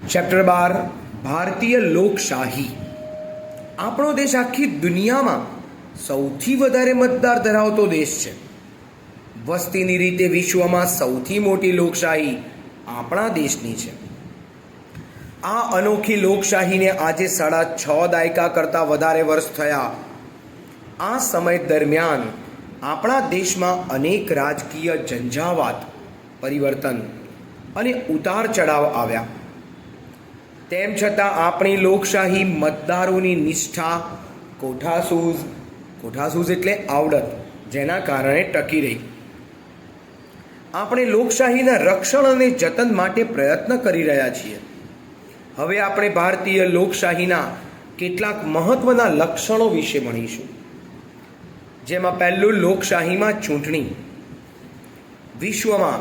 Chapter 12 ભારતીય લોકશાહી. આપણો દેશ આખી દુનિયામાં સૌથી વધારે મતદાર ધરાવતો દેશ છે. વસ્તીની રીતે વિશ્વમાં સૌથી મોટી લોકશાહી આપણા દેશની છે. આ અનોખી લોકશાહીને આજે 6.5 દાયકા કરતાં વધારે વર્ષ થયા. આ સમય દરમિયાન આપણા દેશમાં અનેક રાજકીય ઝંઝાવાત, પરિવર્તન અને ઉતાર ચઢાવ આવ્યા. તેમ છતાં આપણી લોકશાહી મતદારોની નિષ્ઠા, કોઠાસૂઝ એટલે આવડત, જેના કારણે ટકી રહી. આપણે લોકશાહીના રક્ષણ અને જતન માટે પ્રયત્ન કરી રહ્યા છીએ. હવે આપણે ભારતીય લોકશાહીના કેટલાક મહત્વના લક્ષણો વિશે ભણીશું. જેમાં પહેલું, લોકશાહીમાં ચૂંટણી. વિશ્વમાં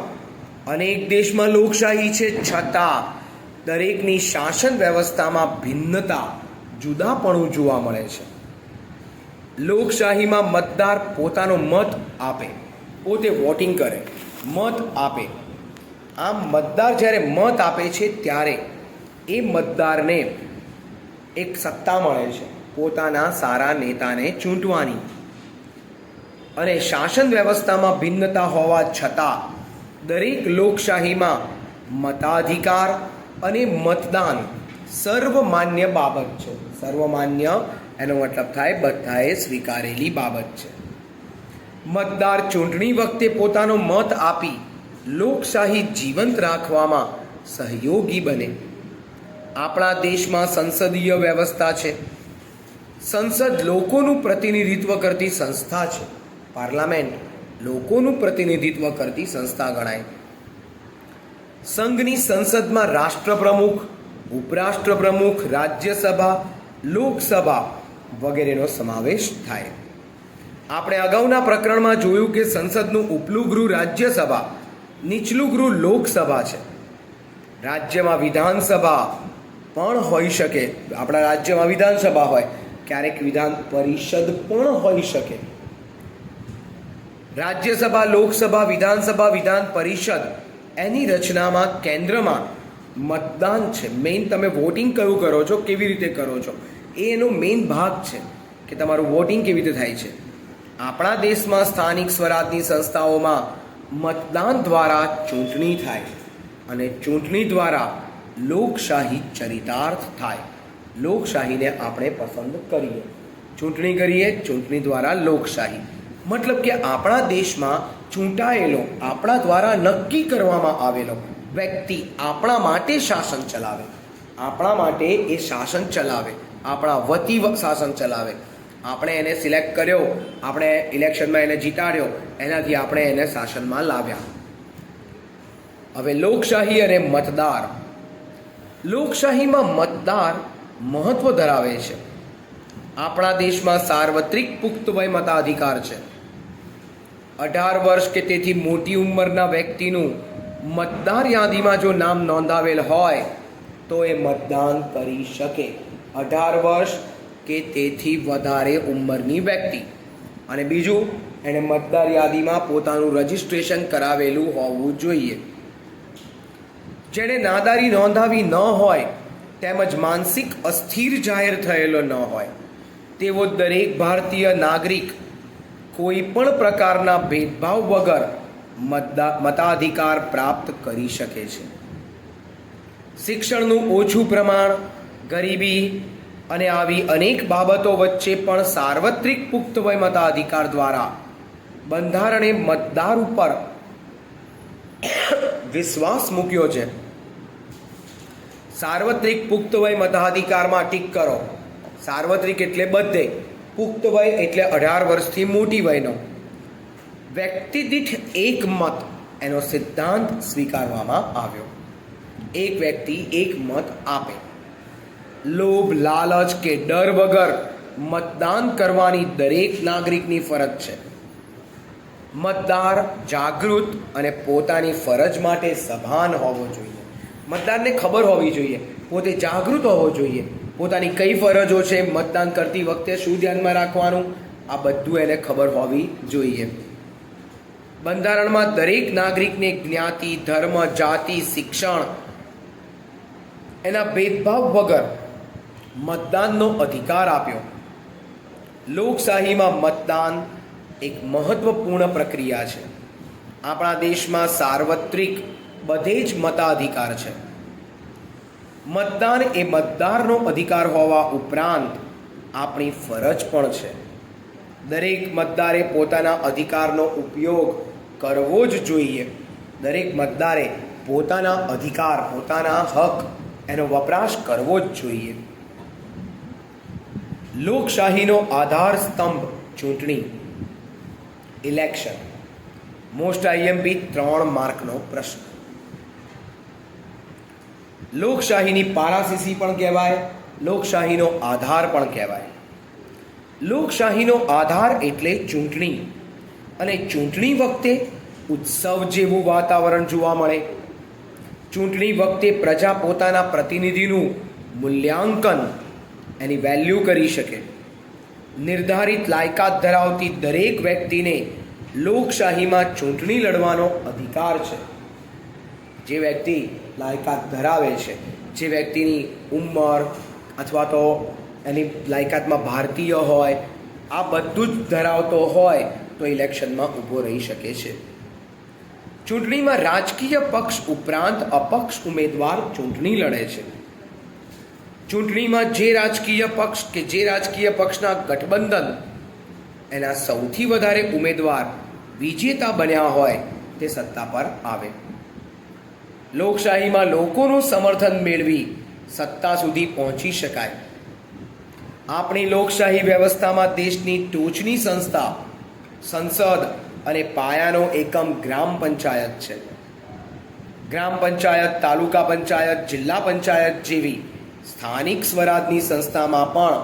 અનેક દેશમાં લોકશાહી છે, છતાં દરેકની શાસન વ્યવસ્થામાં ભિન્નતા, જુદાપણું જોવા મળે છે. લોકશાહીમાં મતદાર પોતાનો મત આપે, પોતે વોટિંગ કરે, મત આપે. આમ મતદાર જ્યારે મત આપે છે ત્યારે એ મતદારને એક સત્તા મળે છે, પોતાના સારા નેતાને ચૂંટવાની. અને શાસન વ્યવસ્થામાં ભિન્નતા હોવા છતાં દરેક લોકશાહીમાં મતાધિકાર અને મતદાન સર્વમાન્ય બાબત છે. સર્વમાન્ય એનો મતલબ થાય બધાએ સ્વીકારેલી બાબત છે. મતદાર ચૂંટણી વખતે પોતાનો મત આપી લોકશાહી જીવંત રાખવામાં સહયોગી બને. આપણા દેશમાં સંસદીય વ્યવસ્થા છે. સંસદ લોકોનું પ્રતિનિધિત્વ કરતી સંસ્થા છે. પાર્લામેન્ટ લોકોનું પ્રતિનિધિત્વ કરતી સંસ્થા ગણાય. સંઘની સંસદમાં રાષ્ટ્રપ્રમુખ, ઉપરાષ્ટ્રપ્રમુખ, રાજ્યસભા, લોકસભા વગેરેનો સમાવેશ થાય. આપણે અગાઉના પ્રકરણમાં જોયું કે સંસદનું ઉપલું ગૃહ રાજ્યસભા, નીચલું ગૃહ લોકસભા છે. રાજ્યમાં વિધાનસભા પણ હોઈ શકે. આપણા રાજ્યમાં વિધાનસભા હોય, ક્યારેક વિધાન પરિષદ પણ હોઈ શકે. રાજ્યસભા, લોકસભા, વિધાનસભા, વિધાન પરિષદ એની રચનામાં કેન્દ્રમાં મતદાન છે. મેઇન તમે વોટિંગ કયું કરો છો, કેવી રીતે કરો છો, એ એનો મેઇન ભાગ છે કે તમારું વોટિંગ કેવી રીતે થાય છે. આપણા દેશમાં સ્થાનિક સ્વરાજની સંસ્થાઓમાં મતદાન દ્વારા ચૂંટણી થાય અને ચૂંટણી દ્વારા લોકશાહી ચરિતાર્થ થાય. લોકશાહીને આપણે પસંદ કરીએ, ચૂંટણી કરીએ, ચૂંટણી દ્વારા લોકશાહી. મતલબ કે આપણા દેશમાં ચૂંટાયેલો, આપણા દ્વારા નક્કી કરવામાં આવેલો વ્યક્તિ આપણા માટે શાસન ચલાવે, આપણા માટે એ શાસન ચલાવે, આપણા વતી શાસન ચલાવે. આપણે એને સિલેક્ટ કર્યો, આપણે ઇલેક્શનમાં એને જીતાડ્યો, એનાથી આપણે એને શાસનમાં લાવ્યા. હવે લોકશાહી અને મતદાર. લોકશાહીમાં મતદાર મહત્વ ધરાવે છે. આપણા દેશમાં સાર્વત્રિક પુખ્ત વય મતાધિકાર છે. 18 વર્ષ કે તેથી મોટી ઉંમરના વ્યક્તિનું મતદાર યાદીમાં જો નામ નોંધાવેલ હોય તો એ મતદાન કરી શકે. 18 વર્ષ કે તેથી વધારે ઉંમરની વ્યક્તિ. અને બીજું, એણે મતદાર યાદીમાં પોતાનું રજિસ્ટ્રેશન કરાવેલું હોવું જોઈએ. જેણે નાદારી નોંધાવી ન હોય તેમજ માનસિક અસ્થિર જાહેર થયેલો ન હોય તેવો દરેક ભારતીય નાગરિક કોઈ પણ પ્રકારના ભેદભાવ વગર મતાધિકાર પ્રાપ્ત કરી શકે છે. શિક્ષણનું ઓછું પ્રમાણ, ગરીબી અને આવી અનેક બાબતો વચ્ચે પણ સાર્વત્રિક પુખ્ત વય મતાધિકાર દ્વારા બંધારણે મતદાર ઉપર વિશ્વાસ મૂક્યો છે. સાર્વત્રિક પુખ્ત વય મતાધિકારમાં ટીક કરો. સાર્વત્રિક એટલે બધે, પુખ્ત વય એટલે 18 વર્ષથી મોટી વયનો. વ્યક્તિ દીઠ એક મત એનો સિદ્ધાંત સ્વીકારવામાં આવ્યો. એક વ્યક્તિ એક મત આપે. લોભ, લાલચ કે ડર વગર મતદાન કરવાની દરેક નાગરિકની ફરજ છે. મતદાર જાગૃત અને પોતાની ફરજ માટે સભાન હોવો જોઈએ. મતદારને ખબર હોવી જોઈએ, પોતે જાગૃત હોવો જોઈએ, પોતાની કઈ ફરજો છે, મતદાન કરતી વખતે શું ધ્યાનમાં રાખવાનું, આ બધું એને ખબર હોવી જોઈએ. બંધારણમાં દરેક નાગરિકને જ્ઞાતિ, ધર્મ, જાતિ, શિક્ષણ એના ભેદભાવ વગર મતદાનનો અધિકાર આપ્યો. લોકશાહીમાં મતદાન એક મહત્વપૂર્ણ પ્રક્રિયા છે. આપણા દેશમાં સાર્વત્રિક બધે જ મતાધિકાર છે. મતદાન એ મતદારનો અધિકાર હોવા ઉપરાંત આપણી ફરજ પણ છે. દરેક મતદારે પોતાના અધિકારનો ઉપયોગ કરવો જ જોઈએ. દરેક મતદારે પોતાના અધિકાર, પોતાના હક, એનો વપરાશ કરવો જ જોઈએ. લોકશાહીનો આધાર સ્તંભ ચૂંટણી, ઇલેક્શન. મોસ્ટ આઈએમપી 3 માર્કનો પ્રશ્ન. લોકશાહીની પારાશીસી પણ કહેવાય, લોકશાહીનો આધાર પણ કહેવાય. લોકશાહીનો આધાર એટલે ચૂંટણી, અને ચૂંટણી વખતે ઉત્સવ જેવું વાતાવરણ જોવા મળે. ચૂંટણી વખતે પ્રજા પોતાના પ્રતિનિધિનું મૂલ્યાંકન, એની વેલ્યુ કરી શકે. નિર્ધારિત લાયકાત ધરાવતી દરેક વ્યક્તિને લોકશાહીમાં ચૂંટણી લડવાનો અધિકાર છે. જે વ્યક્તિ લાયકાત ધરાવે છે, જે વ્યક્તિની ઉંમર અથવા તો એની લાયકાતમાં ભારતીય હોય, આ બધું જ ધરાવતો હોય તો ઇલેક્શનમાં ઊભો રહી શકે છે. ચૂંટણીમાં રાજકીય પક્ષ ઉપરાંત અપક્ષ ઉમેદવાર ચૂંટણી લડે છે. ચૂંટણીમાં જે રાજકીય પક્ષ કે જે રાજકીય પક્ષના ગઠબંધન એના સૌથી વધારે ઉમેદવાર વિજેતા બન્યા હોય તે સત્તા પર આવે. લોકશાહીમાં લોકોનું સમર્થન મેળવી સત્તા સુધી પહોંચી શકાય. આપણી લોકશાહી વ્યવસ્થામાં દેશની ટોચની સંસ્થા સંસદ અને પાયાનો એકમ ગ્રામ પંચાયત છે. ગ્રામ પંચાયત, તાલુકા પંચાયત, જિલ્લા પંચાયત જેવી સ્થાનિક સ્વરાજની સંસ્થામાં પણ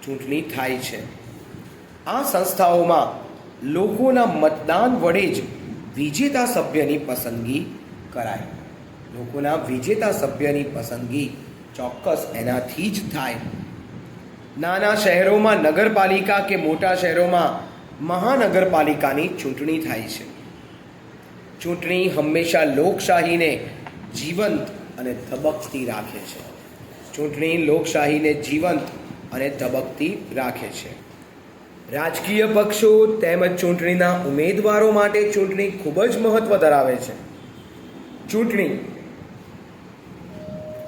ચૂંટણી થાય છે. આ સંસ્થાઓમાં લોકોના મતદાન વડે જ વિજેતા સભ્યની પસંદગી કરાય. લોકોના વિજેતા સભ્યની પસંદગી ચોક્કસ એનાથી જ થાય. નાના શહેરોમાં નગરપાલિકા કે મોટા શહેરોમાં મહાનગરપાલિકાની ચૂંટણી થાય છે. ચૂંટણી હંમેશા લોકશાહીને જીવંત અને ધબકતી રાખે છે. ચૂંટણી લોકશાહીને જીવંત અને ધબકતી રાખે છે. રાજકીય પક્ષો તેમજ ચૂંટણીના ઉમેદવારો માટે ચૂંટણી ખૂબ જ મહત્વ ધરાવે છે. ચૂંટણી,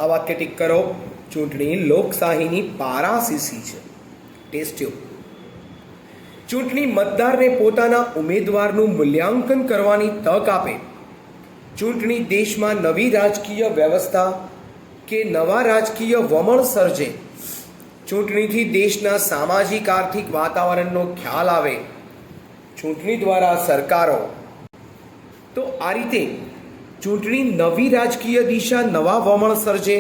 આ વાક્ય ટીક કરો. ચૂંટણી લોકશાહીની પારાશીસી છે. Test tube. ચૂંટણી મતદારને પોતાના ઉમેદવારનું મૂલ્યાંકન કરવાની તક આપે. ચૂંટણી દેશમાં નવી રાજકીય વ્યવસ્થા કે નવા રાજકીય વમળ સર્જે. ચૂંટણીથી દેશના સામાજિક આર્થિક વાતાવરણનો ખ્યાલ આવે. ચૂંટણી દ્વારા સરકારો, તો આ રીતે ચૂંટણી નવી રાજકીય દિશા, નવા વમળ સર્જે.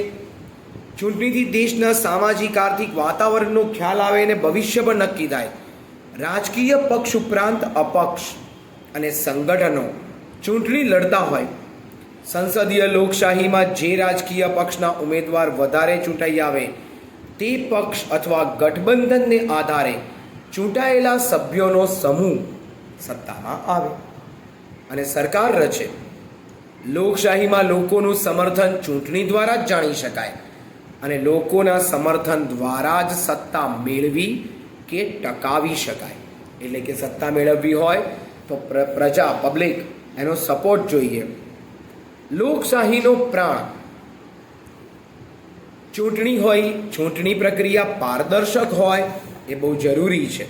ચૂંટણીથી દેશના સામાજિક આર્થિક વાતાવરણનો ખ્યાલ આવે અને ભવિષ્ય પણ નક્કી થાય. રાજકીય પક્ષ ઉપરાંત અપક્ષ અને સંગઠનો ચૂંટણી લડતા હોય. સંસદીય લોકશાહીમાં જે રાજકીય પક્ષના ઉમેદવાર વધારે ચૂંટાઈ આવે તે પક્ષ અથવા ગઠબંધનને આધારે ચૂંટાયેલા સભ્યોનો સમૂહ સત્તામાં આવે અને સરકાર રચે. લોકશાહીમાં લોકોનું સમર્થન ચૂંટણી દ્વારા જ જાણી શકાય અને લોકોના સમર્થન દ્વારા જ સત્તા મેળવી કે ટકાવી શકાય. એટલે કે સત્તા મેળવવી હોય તો પ્રજા, પબ્લિક, એનો સપોર્ટ જોઈએ. લોકશાહીનો પ્રાણ ચૂંટણી હોય. ચૂંટણી પ્રક્રિયા પારદર્શક હોય એ બહુ જરૂરી છે.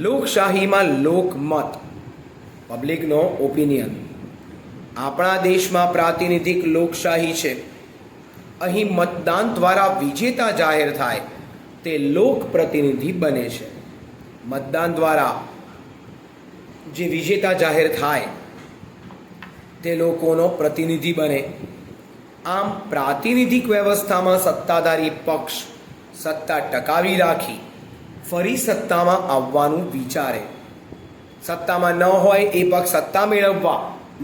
લોકશાહીમાં લોકમત, પબ્લિકનો ઓપિનિયન. આપણા દેશમાં પ્રાતિનિધિક લોકશાહી છે. અહીં મતદાન દ્વારા વિજેતા જાહેર થાય તે લોક પ્રતિનિધિ બને છે. મતદાન દ્વારા જે વિજેતા જાહેર થાય તે લોકોનો પ્રતિનિધિ બને. આમ પ્રાતિનિધિક વ્યવસ્થામાં સત્તાધારી પક્ષ સત્તા ટકાવી રાખી ફરી સત્તામાં આવવાનું વિચારે. સત્તામાં ન હોય એ પક્ષ સત્તા મેળવવા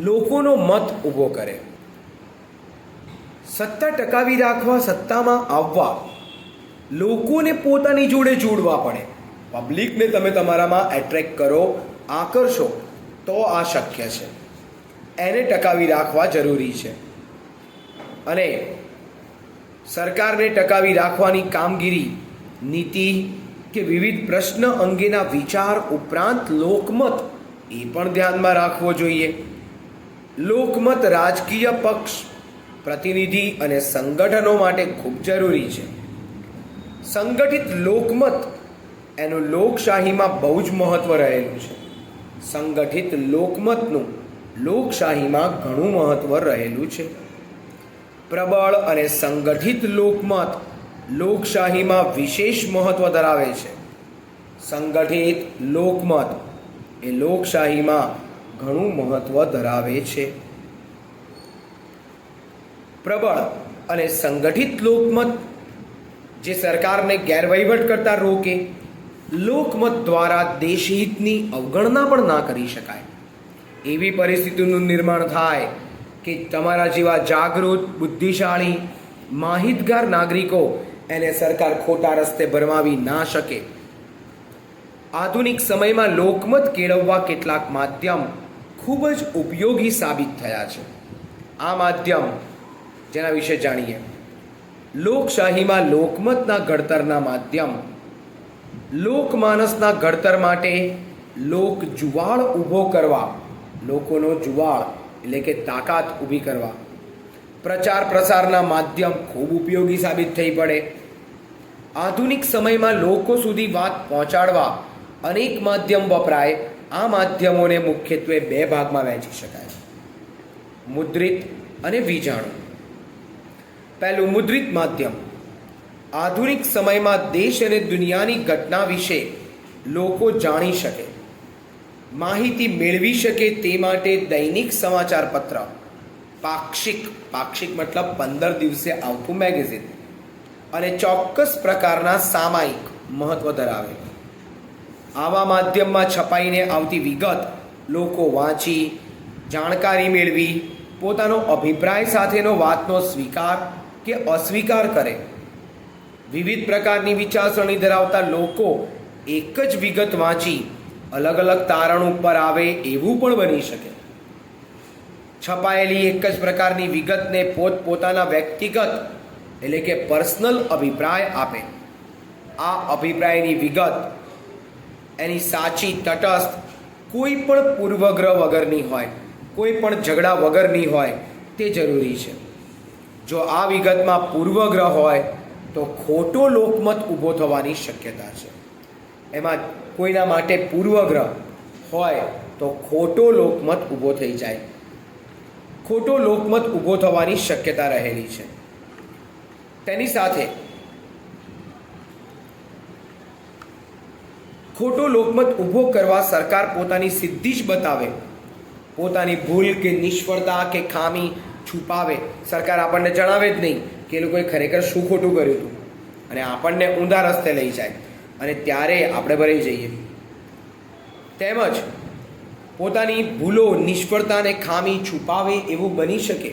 લોકોનો મત ઊભો કરે. સત્તા ટકાવી રાખવા, સત્તામાં આવવા લોકોને પોતાની જોડે જોડવા પડે. પબ્લિકને તમે તમારામાં એટ્રેક્ટ કરો, આકર્ષો તો આ શક્ય છે. એને ટકાવી રાખવા જરૂરી છે. અને સરકારને ટકાવી રાખવાની કામગીરી, નીતિ કે વિવિધ પ્રશ્ન અંગેના વિચાર ઉપરાંત લોકમત એ પણ ધ્યાનમાં રાખવો જોઈએ. લોકમત રાજકીય પક્ષ, પ્રતિનિધિ અને સંગઠનો માટે ખૂબ જરૂરી છે. સંગઠિત લોકમત એનું લોકશાહીમાં બહુ જ મહત્વ રહેલું છે. સંગઠિત લોકમતનું લોકશાહીમાં ઘણું મહત્વ રહેલું છે. પ્રબળ અને સંગઠિત લોકમત લોકશાહીમાં વિશેષ મહત્વ ધરાવે છે. સંગઠિત લોકમત એ લોકશાહીમાં ઘણું મહત્વ ધરાવે છે. પ્રબળ અને સંગઠિત લોકમત જે સરકારને ગેરવહીવટ કરતા રોકે, લોકમત દ્વારા દેશહિતની અવગણના પણ ના કરી શકાય એવી પરિસ્થિતિનું નિર્માણ થાય કે તમારા જેવા જાગૃત, બુદ્ધિશાળી, માહિતગાર નાગરિકો એને સરકાર ખોટા રસ્તે ભરમાવી ના શકે. આધુનિક સમયમાં લોકમત કેળવવા કેટલાક માધ્યમ ખૂબ જ ઉપયોગી સાબિત થયા છે. આ માધ્યમ જેના વિશે જાણીએ. લોકશાહીમાં લોકમતના ઘડતરના માધ્યમ. લોકમાનસના ઘડતર માટે લોક જુવાળ ઊભો કરવા, લોકોનો જુવાળ એટલે કે તાકાત ઊભી કરવા, પ્રચાર પ્રસારના માધ્યમ ખૂબ ઉપયોગી સાબિત થઈ પડે. આધુનિક સમયમાં લોકો સુધી વાત પહોંચાડવા અનેક માધ્યમ વપરાય. આ માધ્યમોને મુખ્યત્વે બે ભાગમાં વહેંચી શકાય: મુદ્રિત અને વીજાણુ. પહેલું, મુદ્રિત માધ્યમ. આધુનિક સમયમાં દેશ અને દુનિયાની ઘટના વિશે લોકો જાણી શકે, માહિતી મેળવી શકે તે માટે દૈનિક સમાચાર પત્ર, પાક્ષિક મતલબ 15 દિવસે આવતું મેગેઝિન અને ચોક્કસ પ્રકારના સામાયિક મહત્વ ધરાવે. આવા માધ્યમમાં છપાઈને આવતી વિગત લોકો વાંચી, જાણકારી મેળવી, પોતાનો અભિપ્રાય સાથેનો વાતનો સ્વીકાર કે અસ્વીકાર કરે. વિવિધ પ્રકારની વિચારસરણી ધરાવતા લોકો એક જ વિગત વાંચી અલગ અલગ તારણ ઉપર આવે એવું પણ બની શકે. છપાયેલી એક જ પ્રકારની વિગતને પોતપોતાના વ્યક્તિગત એટલે કે પર્સનલ અભિપ્રાય આપે. આ અભિપ્રાયની વિગત એની સાચી, તટસ્થ, કોઈ પણ પૂર્વગ્રહ વગરની હોય, કોઈ પણ ઝઘડા વગરની હોય તે જરૂરી છે. જો આ વિગતમાં પૂર્વગ્રહ હોય તો ખોટો લોકમત ઊભો થવાની શક્યતા છે. એમાં કોઈના માટે પૂર્વગ્રહ હોય તો ખોટો લોકમત ઊભો થઈ જાય, ખોટો લોકમત ઊભો થવાની શક્યતા રહેલી છે. તેની સાથે ખોટો લોકમત ઊભો કરવા સરકાર પોતાની સિદ્ધિ જ બતાવે, પોતાની ભૂલ કે નિષ્ફળતા કે ખામી છુપાવે. સરકાર આપણને જણાવે જ નહીં કે એ લોકોએ ખરેખર શું ખોટું કર્યું હતું અને આપણને ઊંધા રસ્તે લઈ જાય અને ત્યારે આપણે ભરાઈ જઈએ. તેમજ પોતાની ભૂલો, નિષ્ફળતા અને ખામી છુપાવે એવું બની શકે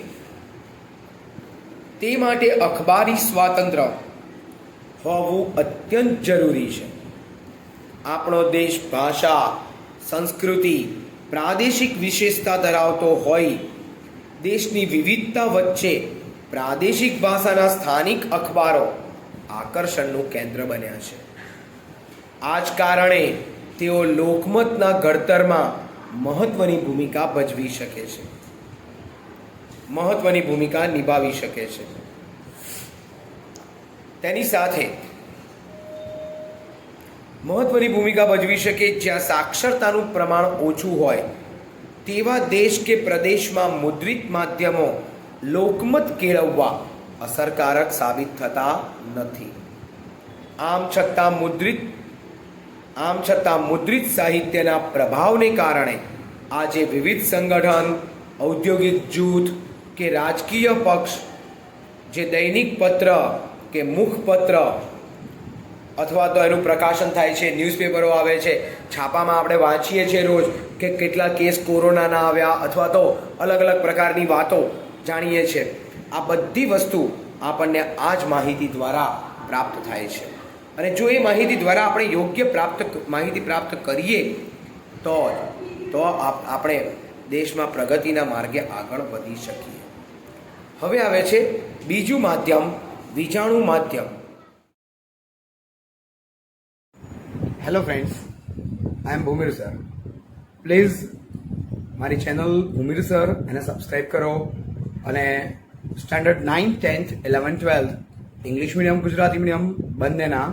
તે માટે અખબારી સ્વાતંત્ર્ય હોવું અત્યંત જરૂરી છે. આપણો દેશ ભાષા, સંસ્કૃતિ, પ્રાદેશિક વિશેષતા ધરાવતો હોય, દેશની વિવિધતા વચ્ચે પ્રાદેશિક ભાષાના સ્થાનિક અખબારો આકર્ષણનું કેન્દ્ર બન્યા છે. આ જ કારણે તેઓ લોકમતના ઘડતરમાં મહત્વની ભૂમિકા ભજવી શકે છે, મહત્વની ભૂમિકા નિભાવી શકે છે. તેની સાથે મહત્વની ભૂમિકા ભજવી શકે જ્યાં સાક્ષરતાનું પ્રમાણ ઓછું હોય તેવા દેશ કે પ્રદેશમાં મુદ્રિત માધ્યમો લોકમત કેળવવા અસરકારક સાબિત થતા નથી. આમ છતાં મુદ્રિત સાહિત્યના પ્રભાવને કારણે આજે વિવિધ સંગઠન, ઔદ્યોગિક જૂથ કે રાજકીય પક્ષ જે દૈનિક પત્ર કે મુખપત્ર અથવા તો એનું પ્રકાશન થાય છે, ન્યૂઝપેપરો આવે છે, છાપામાં આપણે વાંચીએ છીએ રોજ કે કેટલા કેસ કોરોનાના આવ્યા અથવા તો અલગ અલગ પ્રકારની વાતો જાણીએ છીએ. આ બધી વસ્તુ આપણને આ જ માહિતી દ્વારા પ્રાપ્ત થાય છે અને જો એ માહિતી દ્વારા આપણે યોગ્ય માહિતી પ્રાપ્ત કરીએ તો આપણે દેશમાં પ્રગતિના માર્ગે આગળ વધી શકીએ. હવે આવે છે બીજું માધ્યમ, વીજાણુ માધ્યમ. Hello friends, I am Bhumir sir. Please મારી ચેનલ ભૂમિર સર એને સબસ્ક્રાઈબ કરો અને standard 9, 10th, 11th, 12th English medium, Gujarati medium બંનેના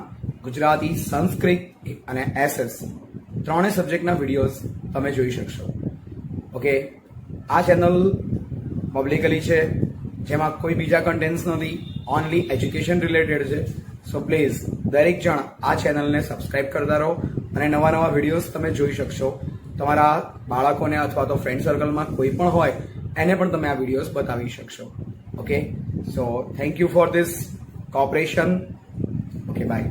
ગુજરાતી, સંસ્કૃત અને એસએસ ત્રણેય સબ્જેક્ટના વિડીયોઝ તમે જોઈ શકશો. ઓકે, આ ચેનલ પબ્લિકલી છે, જેમાં કોઈ બીજા કન્ટેન્ટ્સ નથી, ઓનલી એજ્યુકેશન રિલેટેડ છે. સો પ્લીઝ દરેક જણ આ ચેનલને સબસ્ક્રાઈબ કરતા રહો અને નવા નવા વિડીયોઝ તમે જોઈ શકશો. તમારા બાળકોને અથવા તો ફ્રેન્ડ સર્કલમાં કોઈ પણ હોય એને પણ તમે આ વિડીયોઝ બતાવી શકશો. Okay, so thank you for this cooperation. Okay, bye.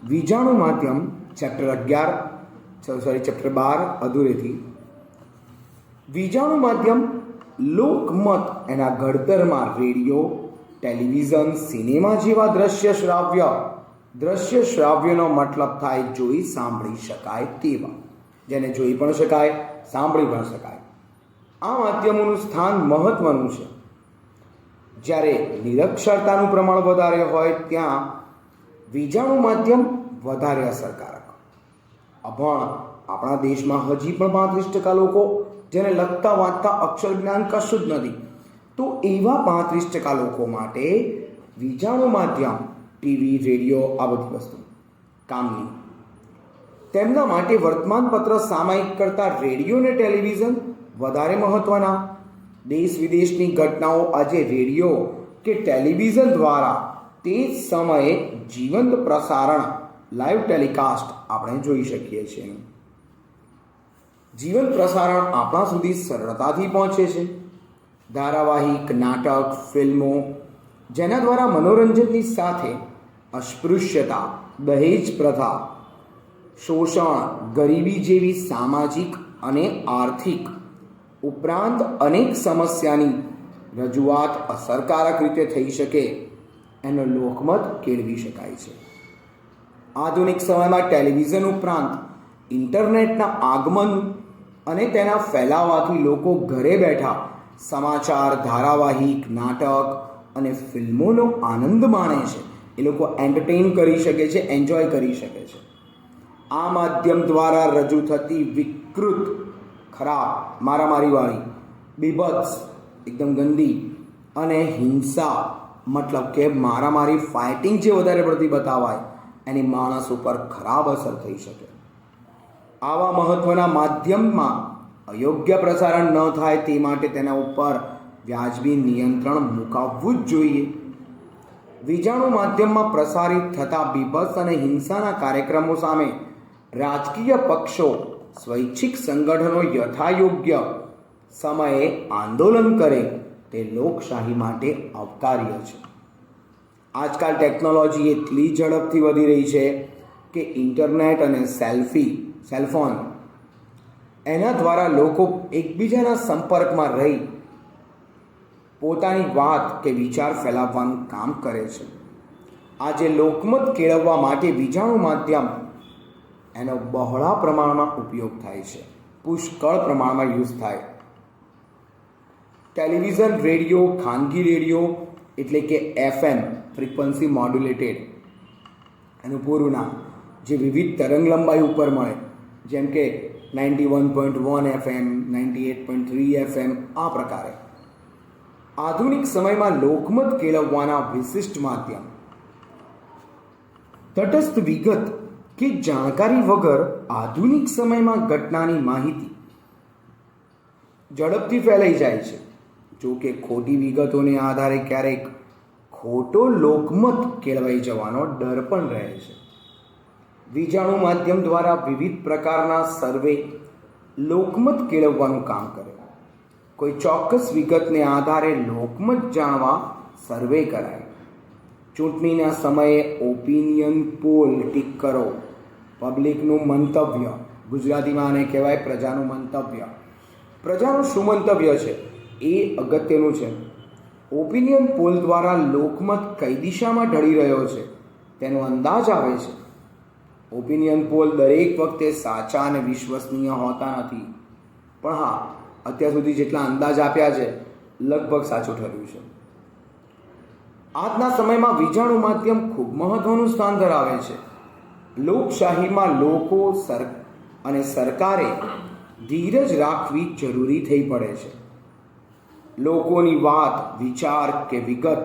વીજાણુ માધ્યમ ચેપ્ટર 12 અધૂરેથી. વીજાણુ માધ્યમ લોકમત એના ઘડતરમાં રેડિયો, ટેલિવિઝન, સિનેમા જેવા દ્રશ્ય શ્રાવ્યનો મતલબ થાય જોઈ સાંભળી શકાય તેવા, જેને જોઈ પણ શકાય, સાંભળી પણ શકાય. આ માધ્યમોનું સ્થાન મહત્વનું છે. જ્યારે નિરક્ષરતાનું પ્રમાણ વધારે હોય ત્યાં વીજાણુ માધ્યમ વધારે અસરકારક. અભણ આપણા દેશમાં હજી પણ 35% લોકો જેને લખતા વાંચતા અક્ષર જ્ઞાન કશું જ નથી. તો એવા 35% લોકો માટે વીજાણુ માધ્યમ, ટીવી, રેડિયો આ બધી વસ્તુ કામની. તેમના માટે વર્તમાનપત્ર, સામાયિક કરતાં રેડિયો અને ટેલિવિઝન વધારે મહત્વના. દેશ વિદેશની ઘટનાઓ આજે રેડિયો કે ટેલિવિઝન દ્વારા તે જ સમયે જીવંત પ્રસારણ, લાઈવ ટેલિકાસ્ટ આપણે જોઈ શકીએ છીએ. જીવંત પ્રસારણ આપણા સુધી સરળતાથી પહોંચે છે. ધારાવાહિક, નાટક, ફિલ્મો જેના દ્વારા મનોરંજનની સાથે અસ્પૃશ્યતા, દહેજ પ્રથા, શોષણ, ગરીબી જેવી સામાજિક અને આર્થિક ઉપરાંત અનેક સમસ્યાની રજૂઆત અસરકારક રીતે થઈ શકે એનો લોકમત કેળવી શકાય છે. આધુનિક સમયમાં ટેલિવિઝન ઉપરાંત ઇન્ટરનેટના આગમન અને તેના ફેલાવાથી લોકો ઘરે બેઠા સમાચાર, ધારાવાહિક, નાટક અને ફિલ્મોનો આનંદ માણે છે. એ લોકો એન્ટરટેઇન કરી શકે છે, એન્જોય કરી શકે છે. આ માધ્યમ દ્વારા રજૂ થતી વિકૃત, ખરાબ, મારામારીવાળી, બીભત્સ, એકદમ ગંદી અને હિંસા, મતલબ કે મારામારી, ફાઇટિંગ જે વધારે પડતી બતાવાય એની માણસ ઉપર ખરાબ અસર થઈ શકે. આવા મહત્વના માધ્યમમાં અયોગ્ય પ્રસારણ ન થાય તે માટે તેના ઉપર વ્યાજબી નિયંત્રણ મુકાવવું જ જોઈએ. વીજાણુ માધ્યમમાં પ્રસારિત થતા બીભત્સ અને હિંસાના કાર્યક્રમો સામે રાજકીય પક્ષો, સ્વૈચ્છિક સંગઠનો યથાયોગ્ય સમયે આંદોલન કરે તે લોકશાહી માટે આવકાર્ય છે. આજકાલ ટેકનોલોજી એટલી ઝડપથી વધી રહી છે કે ઇન્ટરનેટ અને સેલફોન એના દ્વારા લોકો એકબીજાના સંપર્કમાં રહી પોતાની વાત કે વિચાર ફેલાવવાનું કામ કરે છે. આજે લોકમત કેળવવા માટે વીજાણુ માધ્યમ એનો બહોળા પ્રમાણમાં ઉપયોગ થાય છે, પુષ્કળ પ્રમાણમાં યુઝ થાય. ટેલિવિઝન, રેડિયો, ખાનગી રેડિયો એટલે કે FM, ફ્રીક્વન્સી મોડ્યુલેટેડ એનું પૂરું નામ, જે વિવિધ તરંગ લંબાઈ ઉપર મળે, જેમ કે 91.1 FM, 98.3 FM, આ પ્રકારે. આધુનિક સમયમાં લોકમત કેળવવાના વિશિષ્ટ માધ્યમ. તટસ્થ વિગત કે જાણકારી વગર આધુનિક સમયમાં ઘટનાની માહિતી ઝડપથી ફેલાઈ જાય છે. જો કે ખોટી વિગતોને આધારે ક્યારેક ખોટો લોકમત કેળવાઈ જવાનો ડર પણ રહે છે. વીજાણુ માધ્યમ દ્વારા વિવિધ પ્રકારના સર્વે લોકમત કેળવવાનું કામ કરે. કોઈ ચોક્કસ વિગતને આધારે લોકમત જાણવા સર્વે કરાય. ચૂંટણીના સમયે ઓપિનિયન પોલ ટીક કરો. પબ્લિકનું મંતવ્ય, ગુજરાતીમાં આને કહેવાય પ્રજાનું મંતવ્ય. પ્રજાનું શું મંતવ્ય છે એ અગત્યનું છે. ઓપિનિયન પોલ દ્વારા લોકમત કઈ દિશામાં ઢળી રહ્યો છે તેનો અંદાજ આવે છે. ઓપિનિયન પોલ દરેક વખતે સાચા અને વિશ્વસનીય હોતા નથી, પણ હા, અત્યાર સુધી જેટલા અંદાજ આપ્યા છે લગભગ સાચું ઠર્યું છે. આજના સમયમાં વીજાણુ માધ્યમ ખૂબ મહત્વનું સ્થાન ધરાવે છે. લોકશાહીમાં લોકો અને સરકારે ધીરજ રાખવી જરૂરી થઈ પડે છે. લોકોની વાત, વિચાર કે વિગત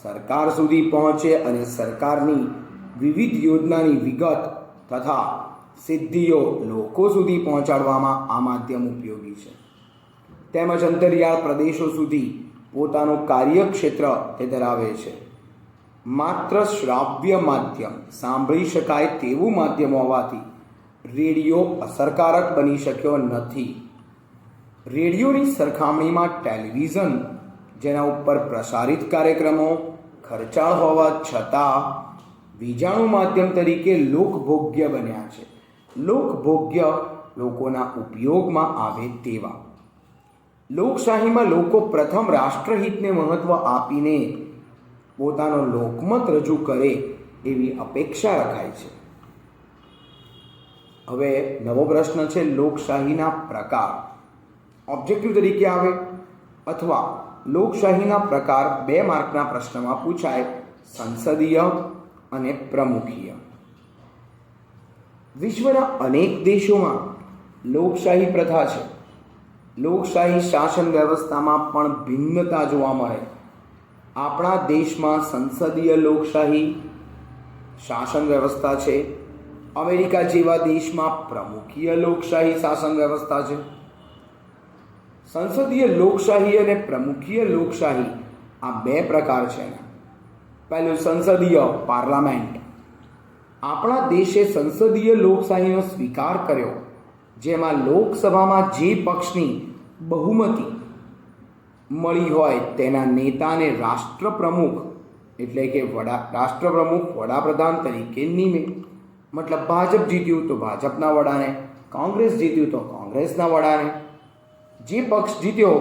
સરકાર સુધી પહોંચે અને સરકારની વિવિધ યોજનાની વિગત તથા સિદ્ધિઓ લોકો સુધી પહોંચાડવામાં આ માધ્યમ ઉપયોગી છે. તેમજ અંતરિયાળ પ્રદેશો સુધી પોતાનું કાર્યક્ષેત્ર તે ધરાવે છે. માત્ર શ્રાવ્ય માધ્યમ, સાંભળી શકાય તેવું માધ્યમ હોવાથી રેડિયો અસરકારક બની શક્યો નથી. રેડિયોની સરખામણીમાં ટેલિવિઝન, જેના ઉપર પ્રસારિત કાર્યક્રમો ખર્ચાળ હોવા છતાં વીજાણુ માધ્યમ તરીકે લોકભોગ્ય બન્યા છે. લોકભોગ્ય, લોકોના ઉપયોગમાં આવે તેવા. લોકશાહીમાં લોકો પ્રથમ રાષ્ટ્રહિતને મહત્વ આપીને પોતાનો લોકમત રજૂ કરે એવી અપેક્ષા રખાય છે. હવે નવો પ્રશ્ન છે લોકશાહીના પ્રકાર. ઓબ્જેક્ટિવ તરીકે આવે અથવા લોકશાહીના પ્રકાર 2 માર્કના પ્રશ્નમાં પૂછાય, સંસદીય અને પ્રમુખીય. વિશ્વના અનેક દેશોમાં લોકશાહી પ્રથા છે. લોકશાહી શાસન વ્યવસ્થામાં પણ ભિન્નતા જોવા મળે. આપણા દેશમાં સંસદીય લોકશાહી શાસન વ્યવસ્થા છે. અમેરિકા જેવા દેશમાં પ્રમુખીય લોકશાહી શાસન વ્યવસ્થા છે. સંસદીય લોકશાહી અને પ્રમુખીય લોકશાહી આ 2 પ્રકાર છે. પહેલું સંસદીય, પાર્લામેન્ટ. આપણા દેશે સંસદીય લોકશાહીનો સ્વીકાર કર્યો, જેમાં લોકસભામાં જે પક્ષની બહુમતી મળી હોય તેના નેતાને રાષ્ટ્રપ્રમુખ એટલે કે રાષ્ટ્રપ્રમુખ વડાપ્રધાન તરીકે નિમે. મતલબ ભાજપ જીત્યું તો ભાજપના વડાને, કોંગ્રેસ જીત્યું તો કોંગ્રેસના વડાને, જે પક્ષ જીત્યો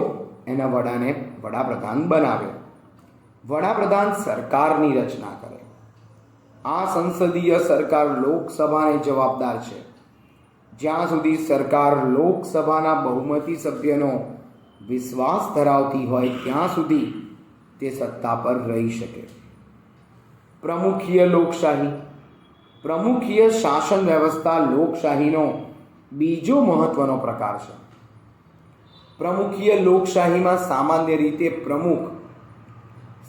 એના વડાને વડાપ્રધાન બનાવ્યો. વડાપ્રધાન સરકારની રચના કરે. આ સંસદીય સરકાર લોકસભાને જવાબદાર છે. જ્યાં સુધી સરકાર લોકસભાના બહુમતી સભ્યનો વિશ્વાસ ધરાવતી હોય ત્યાં સુધી તે સત્તા પર રહી શકે. પ્રમુખીય લોકશાહી. પ્રમુખીય શાસન વ્યવસ્થા લોકશાહીનો બીજો મહત્વનો પ્રકાર છે. પ્રમુખીય લોકશાહીમાં સામાન્ય રીતે પ્રમુખ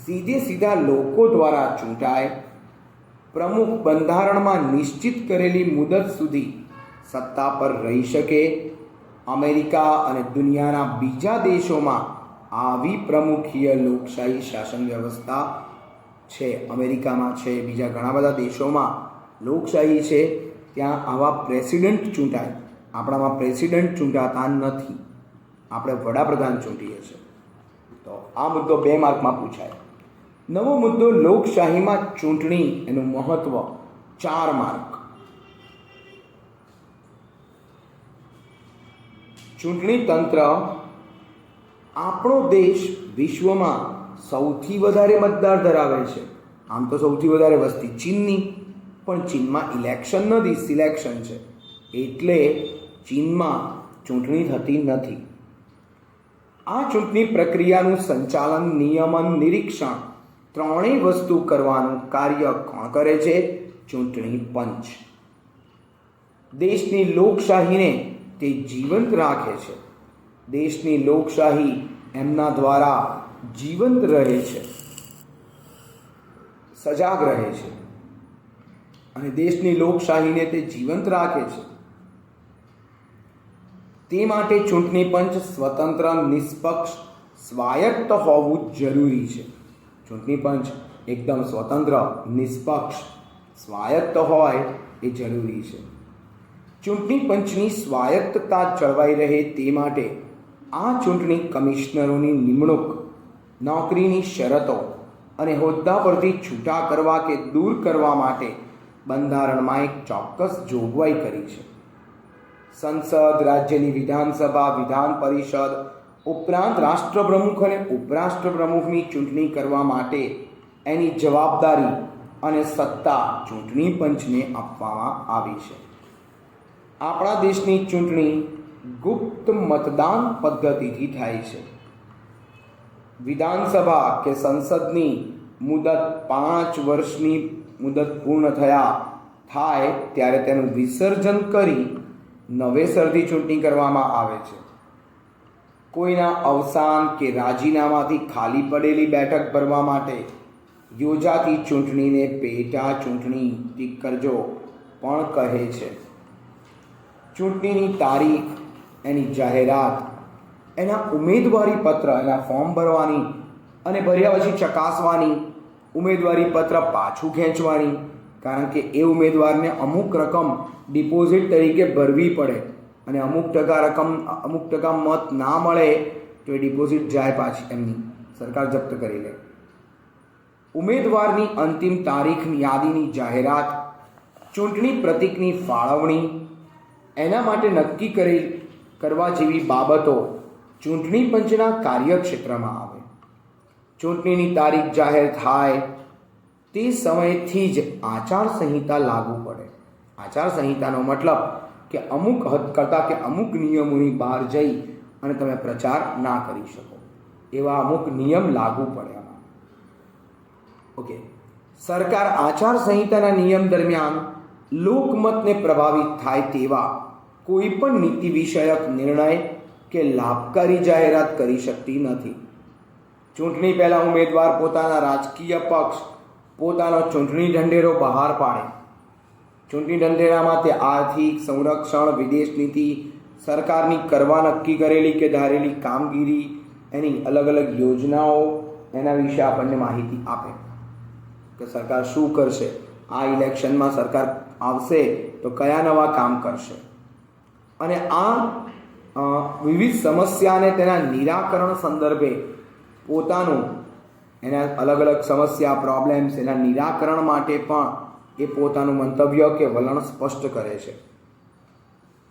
સીધા લોકો દ્વારા ચૂંટાય. પ્રમુખ બંધારણમાં નિશ્ચિત કરેલી મુદત સુધી સત્તા પર રહી શકે. અમેરિકા અને દુનિયાના બીજા દેશોમાં આવી પ્રમુખીય લોકશાહી શાસન વ્યવસ્થા છે. અમેરિકામાં છે, બીજા ઘણા બધા દેશોમાં લોકશાહી છે, ત્યાં આવા પ્રેસિડેન્ટ ચૂંટાય. આપણામાં પ્રેસિડેન્ટ ચૂંટાતા નથી, આપણે વડાપ્રધાન ચૂંટીએ છીએ. તો આ મુદ્દો 2 માર્કમાં પૂછાય. નવો મુદ્દો લોકશાહીમાં ચૂંટણી, એનું મહત્વ, 4 માર્ક. ચૂંટણી તંત્ર. આપણો દેશ વિશ્વમાં સૌથી વધારે મતદાર ધરાવે છે. આમ તો સૌથી વધારે વસ્તી ચીનની, પણ ચીનમાં ઇલેક્શન નથી, સિલેક્શન છે. એટલે ચીનમાં ચૂંટણી થતી નથી. આ ચૂંટણી પ્રક્રિયાનું સંચાલન, નિયમન, નિરીક્ષણ ત્રણેય વસ્તુ કરવાનું કાર્ય કોણ કરે છે? ચૂંટણી પંચ. દેશની લોકશાહીને તે જીવંત રાખે છે. દેશની લોકશાહી એમના દ્વારા જીવંત રહે છે, સજાગ રહે છે અને દેશની લોકશાહીને તે જીવંત રાખે છે. તે માટે ચૂંટણી પંચ સ્વતંત્ર, નિષ્પક્ષ, સ્વાયત્ત હોવું જરૂરી છે. ચૂંટણી પંચ એકદમ સ્વતંત્ર, નિષ્પક્ષ, સ્વાયત્ત હોય એ જરૂરી છે. ચૂંટણી પંચની સ્વાયત્તતા જળવાઈ રહે તે માટે આ ચૂંટણી કમિશનરોની નિમણૂક, નોકરીની શરતો અને હોદ્દા પરથી છૂટા કરવા કે દૂર કરવા માટે બંધારણમાં એક ચોક્કસ જોગવાઈ કરી છે. સંસદ, રાજ્યની વિધાનસભા, વિધાન પરિષદ ઉપરાંત રાષ્ટ્રપ્રમુખ અને ઉપરાષ્ટ્રપ્રમુખની ચૂંટણી કરવા માટે એની જવાબદારી અને સત્તા ચૂંટણી પંચને આપવામાં આવી છે. આપણા દેશની ચૂંટણી ગુપ્ત મતદાન પદ્ધતિથી થાય છે. વિધાનસભા કે સંસદની મુદત 5 વર્ષની મુદત પૂર્ણ થાય ત્યારે તેનું વિસર્જન કરી નવેસરથી ચૂંટણી કરવામાં આવે છે. કોઈના અવસાન કે રાજીનામાથી ખાલી પડેલી બેઠક ભરવા માટે યોજાતી ચૂંટણીને પેટા ચૂંટણી કરજો પણ કહે છે. ચૂંટણીની તારીખ, એની જાહેરાત, એના ઉમેદવારી પત્ર, એના ફોર્મ ભરવાની અને ભર્યા પછી ચકાસવાની, ઉમેદવારી પત્ર પાછું ખેંચવાની, કારણ કે એ ઉમેદવારને અમુક રકમ ડિપોઝિટ તરીકે ભરવી પડે અને અમુક ટકા મત ના મળે તો એ ડિપોઝિટ જાય પાછી, એમની સરકાર જપ્ત કરી લે. ઉમેદવારની અંતિમ તારીખની યાદીની જાહેરાત, ચૂંટણી પ્રતીકની ફાળવણી, એના માટે નક્કી કરવા જેવી બાબતો ચૂંટણી પંચના કાર્યક્ષેત્રમાં આવે. ચૂંટણીની તારીખ જાહેર થાય તે સમયથી જ આચારસંહિતા લાગુ પડે. આચારસંહિતાનો મતલબ કે અમુક હદ કરતાં કે અમુક નિયમોની બહાર જઈ અને તમે પ્રચાર ના કરી શકો, એવા અમુક નિયમ લાગુ પડે આમાં. ઓકે, સરકાર આચારસંહિતાના નિયમ દરમિયાન લોકમતને પ્રભાવિત થાય તેવા કોઈ પણ નીતિ વિષયક નિર્ણય કે લાભકારી જાહેરાત કરી શકતી નથી. ચૂંટણી પહેલાં ઉમેદવાર પોતાના રાજકીય પક્ષ પોતાનો ચૂંટણી ઢંઢેરો બહાર પાડે. ચૂંટણી ઢંઢેરામાં તે આર્થિક, સંરક્ષણ, વિદેશ નીતિ, સરકારની કરવા નક્કી કરેલી કે ધારેલી કામગીરી, એની અલગ અલગ યોજનાઓ, એના વિશે આપણને માહિતી આપે કે સરકાર શું કરશે, આ ઇલેક્શનમાં સરકાર આવશે તો કયા નવા કામ કરશે. અને આ વિવિધ સમસ્યા અને તેના નિરાકરણ સંદર્ભે પોતાનું, એના અલગ અલગ સમસ્યા, પ્રોબ્લેમ્સ, એના નિરાકરણ માટે પણ એ પોતાનું મંતવ્ય કે વલણ સ્પષ્ટ કરે છે.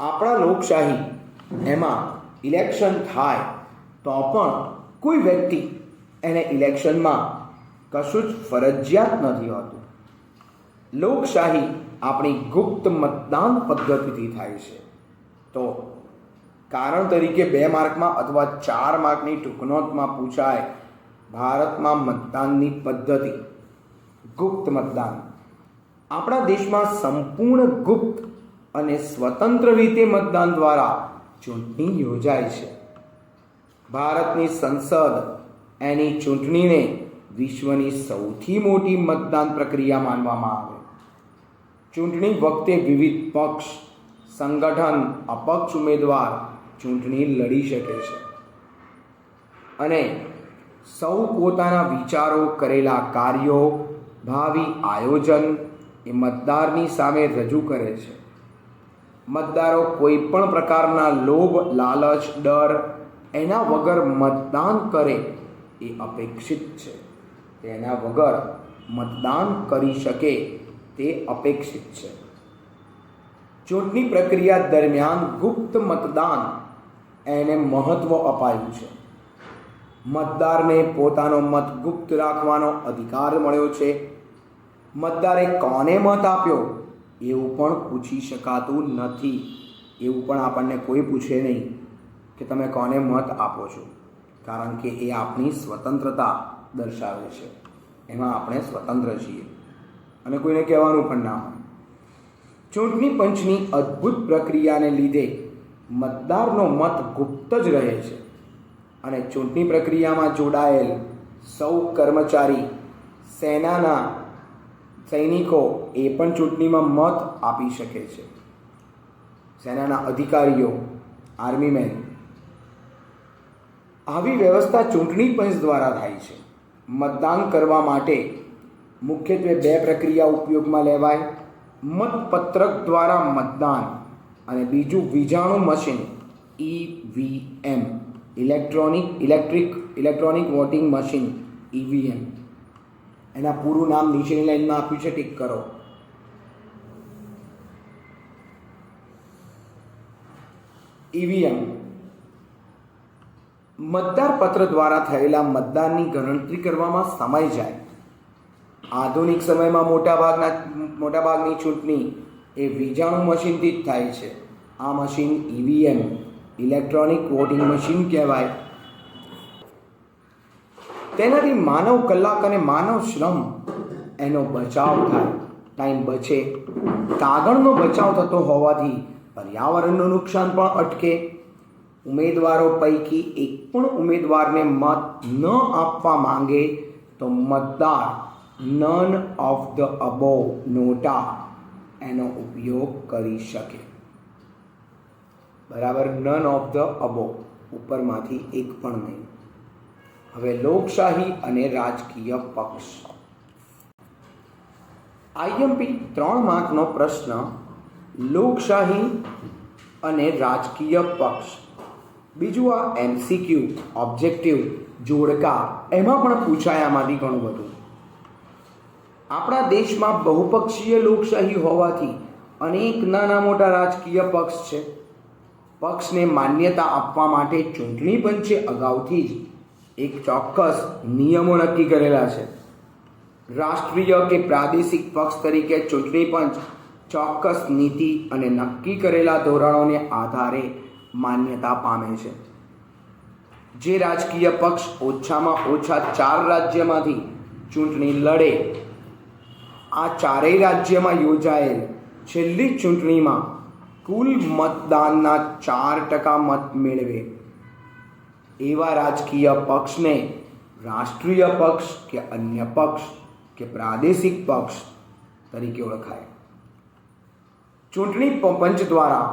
આપણા લોકશાહી એમાં ઇલેક્શન થાય તો પણ કોઈ વ્યક્તિ એને ઇલેક્શનમાં કશું જ ફરજિયાત નથી હોતું. લોકશાહી આપણી ગુપ્ત મતદાન પદ્ધતિથી થાય છે. તો કારણ તરીકે 2 માર્કમાં અથવા 4 માર્કની ટૂંકનોટમાં પૂછાય, ભારતમાં મતદાનની પદ્ધતિ ગુપ્ત મતદાન. આપણા દેશમાં સંપૂર્ણ ગુપ્ત અને સ્વતંત્ર રીતે મતદાન દ્વારા ચૂંટણી યોજાય છે. ભારતની સંસદ એની ચૂંટણીને વિશ્વની સૌથી મોટી મતદાન પ્રક્રિયા માનવામાં આવે. ચૂંટણી વખતે વિવિધ પક્ષ, સંગઠન, અપક્ષ ઉમેદવાર ચૂંટણી લડી શકે છે અને સૌ પોતાના વિચારો, કરેલા કાર્યો, ભાવિ આયોજન એ મતદારની સામે રજૂ કરે છે. મતદારો કોઈ પણ પ્રકારના લોભ, લાલચ, ડર એના વગર મતદાન કરે એ અપેક્ષિત છે. એના વગર મતદાન કરી શકે તે અપેક્ષિત છે. ચૂંટણી પ્રક્રિયા દરમિયાન ગુપ્ત મતદાન એને મહત્વ અપાયું છે. મતદારને પોતાનો મત ગુપ્ત રાખવાનો અધિકાર મળ્યો છે. મતદારે કોને મત આપ્યો એવું પણ પૂછી શકાતું નથી. એવું પણ આપણને કોઈ પૂછે નહીં કે તમે કોને મત આપો છો, કારણ કે એ આપણી સ્વતંત્રતા દર્શાવે છે. એમાં આપણે સ્વતંત્ર છીએ અને કોઈને કહેવાનું પણ ના હોય. ચૂંટણી પંચની અદ્ભુત પ્રક્રિયાને લીધે મતદારનો મત ગુપ્ત જ રહે છે અને ચૂંટણી પ્રક્રિયામાં જોડાયેલ સૌ કર્મચારી, સેનાના સૈનિકો એ પણ ચૂંટણીમાં મત આપી શકે છે. સેનાના અધિકારીઓ, આર્મીમેન. આવી વ્યવસ્થા ચૂંટણી પંચ દ્વારા થાય છે. મતદાન કરવા માટે મુખ્યત્વે 2 પ્રક્રિયા ઉપયોગમાં લેવાય: મતપત્રક દ્વારા મતદાન અને બીજું વિજાણુ machine EVM, electronic voting machine EVM. એના પૂરું નામ નીચેની લાઈનમાં આપ્યું છે, ટીક કરો. EVM મતદાર પત્ર દ્વારા થયેલા મતદાનની ગણતરી કરવામાં સમય જાય. આધુનિક સમયમાં મોટાભાગની ચૂંટણી એ વિજાણુ મશીનથી જ થાય છે. આ machine EVM electronic voting machine કહેવાય. તેનાથી માનવ કલાક અને માનવ શ્રમ એનો બચાવ થાય, ટાઈમ બચે. કાગળનો બચાવ થતો હોવાથી પર્યાવરણનું નુકસાન પણ અટકે. ઉમેદવારો પૈકી એક પણ ઉમેદવારને મત ન આપવા માંગે તો મતદાર નન ઓફ ધ અબોવ નોટા એનો ઉપયોગ કરી શકે. બરાબર, નન ઓફ ધ અબોવ, ઉપરમાંથી એક પણ નહીં. હવે લોકશાહી અને રાજકીય પક્ષ. આઈએમપી 3 માર્કનો પ્રશ્ન, લોકશાહી અને રાજકીય પક્ષ. બીજું આ એમસીક્યુ, ઓબ્જેક્ટિવ, જોડકા, એમાં પણ પૂછાય આમાંથી ઘણું બધું. આપણા દેશમાં બહુપક્ષીય લોકશાહી હોવાથી અનેક નાના મોટા રાજકીય પક્ષ છે. પક્ષને માન્યતા આપવા માટે ચૂંટણી પંચે અગાઉથી જ એક ચોક્કસ નિયમો નક્કી કરેલા છે. રાષ્ટ્રીય કે પ્રાદેશિક પક્ષ તરીકે ચૂંટણી પંચ ચોક્કસ નીતિ અને નક્કી કરેલા ધોરણોને આધારે માન્યતા પામે છે. જે રાજકીય પક્ષ ઓછામાં ઓછા 4 રાજ્યમાંથી ચૂંટણી લડે, આ 4 રાજ્યમાં યોજાયેલ છેલ્લી ચૂંટણીમાં કુલ મતદાનના 4% મત મેળવે, એવા રાજકીય પક્ષને રાષ્ટ્રીય પક્ષ કે અન્ય પક્ષ કે પ્રાદેશિક પક્ષ તરીકે ઓળખાય. ચૂંટણી પંચ દ્વારા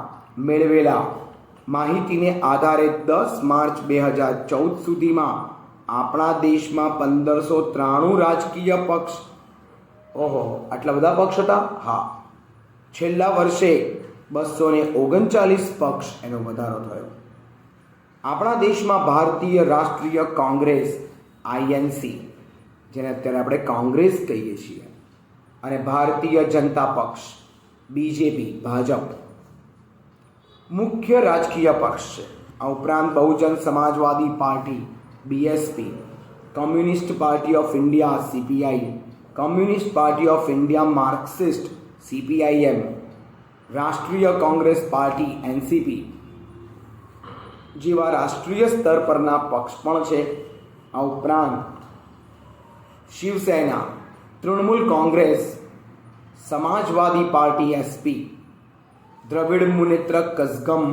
મેળવેલા માહિતીને આધારે 10 માર્ચ 2014 સુધીમાં આપણા દેશમાં 1593 રાજકીય પક્ષ. ઓહો, આટલા બધા પક્ષ હતા? હા. છેલ્લા વર્ષે 239 પક્ષ એનો વધારો થયો. આપણા દેશમાં ભારતીય રાષ્ટ્રીય કોંગ્રેસ આઈએનસી, જેને અત્યારે આપણે કોંગ્રેસ કહીએ છીએ, અને ભારતીય જનતા પક્ષ બીજેપી, ભાજપ મુખ્ય રાજકીય પક્ષ છે. આ ઉપરાંત Bahujan Samajwadi Party BSP, Communist Party of India CPI, Communist Party of India Marxist CPIM, Rashtriya Congress party NCP જેવા રાષ્ટ્રીય સ્તર પરના પક્ષ પણ છે. આ ઉપરાંત Shiv Sena, Trinamool Congress, Samajwadi Party SP, Dravida Munnetra Kazhagam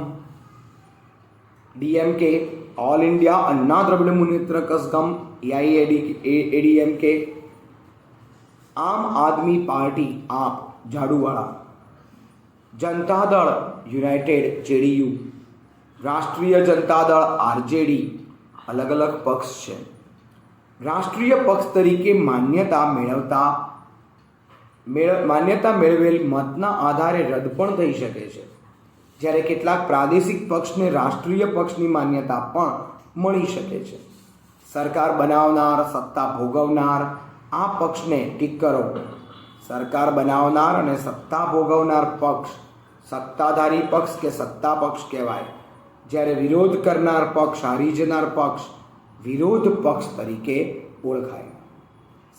DMK, All India Anna Dravida Munnetra Kazhagam AIADMK, Aam Aadmi party આપ ઝાડુવાળા, જનતા દળ યુનાઇટેડ જેડીયુ, રાષ્ટ્રીય જનતા દળ આરજેડી અલગ અલગ પક્ષ છે. રાષ્ટ્રીય પક્ષ તરીકે માન્યતા મેળવેલ મતના આધારે રદ પણ થઈ શકે છે, જ્યારે કેટલાક પ્રાદેશિક પક્ષને રાષ્ટ્રીય પક્ષની માન્યતા પણ મળી શકે છે. સરકાર બનાવનાર, સત્તા ભોગવનાર, આ પક્ષને ટીક કરો. સરકાર બનાવનાર અને સત્તા ભોગવનાર પક્ષ સત્તાધારી પક્ષ કે સત્તા પક્ષ કહેવાય, જ્યારે વિરોધ કરનાર પક્ષ, હારી જનાર પક્ષ વિરોધ પક્ષ તરીકે ઓળખાય.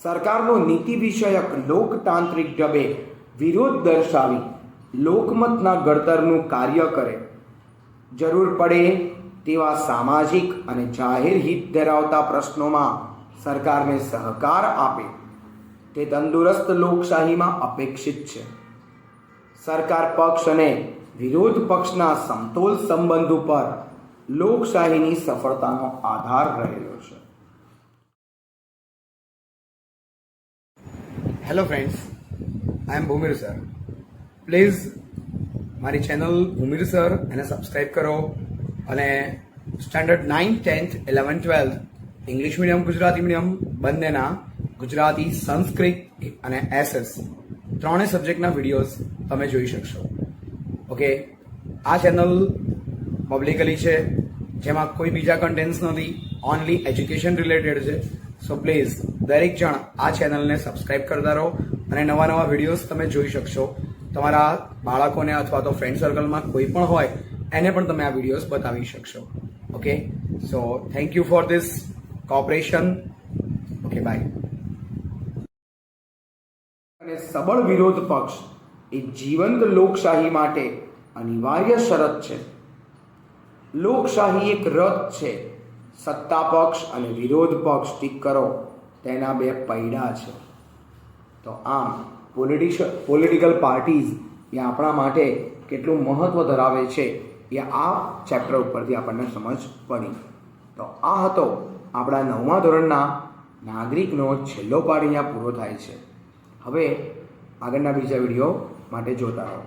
સરકારનો નીતિ વિષયક લોકતાંત્રિક ઢબે વિરોધ દર્શાવી લોકમતના ઘડતરનું કાર્ય કરે. જરૂર પડે તેવા સામાજિક અને જાહેર હિત ધરાવતા પ્રશ્નોમાં સરકારને સહકાર આપે, તે તંદુરસ્ત લોકશાહીમાં અપેક્ષિત છે. સરકાર પક્ષ અને વિરોધ પક્ષના સમતોલ સંબંધ ઉપર લોકશાહીની સફળતાનો આધાર રહેલો છે. Hello friends, I am Bhumir sir. Please મારી ચેનલ ભૂમિર સર એને સબસ્ક્રાઈબ કરો અને standard 9, 10th, 11th, 12th English medium, Gujarati medium બંનેના ગુજરાતી, સંસ્કૃત અને એસએસ 3 સબ્જેક્ટના વિડીયોઝ તમે જોઈ શકશો. ઓકે, આ ચેનલ પબ્લિકલી છે, જેમાં કોઈ બીજા કન્ટેન્ટ્સ નથી, ઓનલી એજ્યુકેશન રિલેટેડ છે. સો પ્લીઝ દરેક જણ આ ચેનલને સબસ્ક્રાઈબ કરતા રહો અને નવા નવા વિડીયોઝ તમે જોઈ શકશો. તમારા બાળકોને અથવા તો ફ્રેન્ડ સર્કલમાં કોઈ પણ હોય એને પણ તમે આ વિડીયોઝ બતાવી શકશો. Okay, so thank you for this cooperation. Okay, bye. અને સબળ વિરોધ પક્ષ એ જીવંત લોકશાહી માટે અનિવાર્ય શરત છે. લોકશાહી એક રથ છે, સત્તા પક્ષ અને વિરોધ પક્ષ ટીક કરો તેના બે પૈડા છે. તો આમ પોલિટિકલ પાર્ટીઝ એ આપણા માટે કેટલું મહત્ત્વ ધરાવે છે એ આ ચેપ્ટર ઉપરથી આપણને સમજ પડી. તો આ હતો આપણા 9મા ધોરણના નાગરિકનો છેલ્લો પાઠ અહીંયા પૂરો થાય છે. હવે આગળના બીજા વિડીયો માટે જોતા રહો.